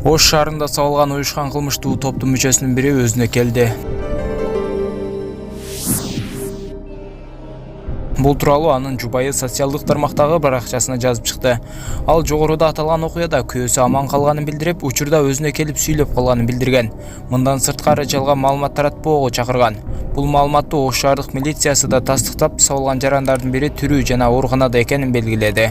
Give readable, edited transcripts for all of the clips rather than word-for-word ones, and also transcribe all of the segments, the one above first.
Ош шаарында сабылган уюшкан кылмыштуу топтун мүчөсүнүн бири өзүнө келди. Бул тууралуу анын жубайы социалдык тармактагы баракчасына жазып чыкты. Ал жогоруда аталган окуяда күйөөсү аман калганын билдирип, учурда өзүнө келип сүйлөп калганын билдирген. Мындан сырткары жалган маалымат таратпоого чакырган. Бул маалыматты Ош шаардык милициясы да тастыктап, сабылган жарандардын бири тирүү жана ооруканада экенин белгиледи.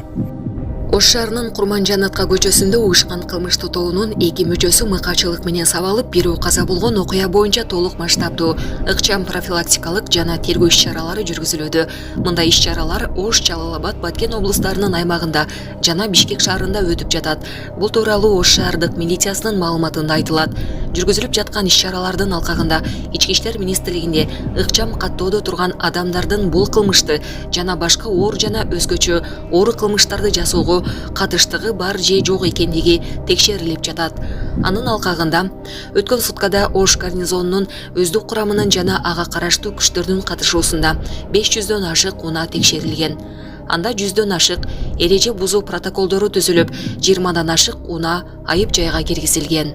Ош шаарынын Курманжанатка көчөсүндө уюшкан кылмыштуу тобунун 2 мүчөсү мыкаачылык менен сабалып, бирөө каза болгон окуя боюнча толук масштабдуу ыкчам профилактикалык жана тергөө иш-чаралары жүргүзүлүүдө. Мындай иш-чаралар Ош, Жалал-Абад, Баткен облустарынын аймагында жана Бишкек шаарында өтүп жатат. Бул тууралуу Ош шаардык милициясынын маалыматында айтылат. Жүргүзүлүп жаткан иш-чаралардын алкагында Ички иштер министрлигинде ыкчам каттоодо турган адамдардын бул кылмышты жана башка оор жана өзгөчө оор кылмыштарды жасоого катыштыгы бар же жок экендиги текшерилип жатат. Анын алкагында өткөн суткада Ош гарнизонунун өздүк курамынын жана ага караштуу күчтөрдүн катышуусунда 500дөн ашык унаа текшерилген. Анда 100дөн ашык эреже бузуу протоколдору түзүлүп, 20дан ашык унаа айып жайга киргизилген.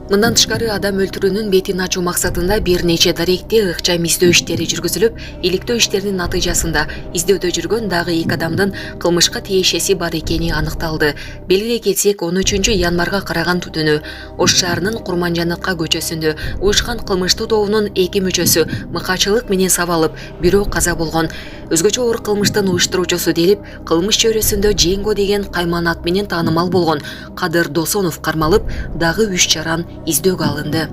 Мындан тышкары адам өлтүрүүнүн бетин ачуу максатында бир нече даректи ыкчам издөө иштери жүргүзүлүп, иликтөө иштеринин натыйжасында издөөдө жүргөн дагы 2 адамдын кылмышка тиешеси бар экени аныкталды. Белгилей кетсек, 13-январга караган түнү Ош шаарынын Курманжанатка көчөсүндө уюшкан кылмыштуу тобунун 2 мүчөсү мыкаачылык менен сабалып, бирөө каза болгон. Өзгөчө оор кылмыштын уюштуруучусу делип, кылмыш чөйрөсүндө Жеңго деген кайман ат менен таанымал болгон Кадыр Досонов кармалып, дагы 3 жаран издөөгө алынды.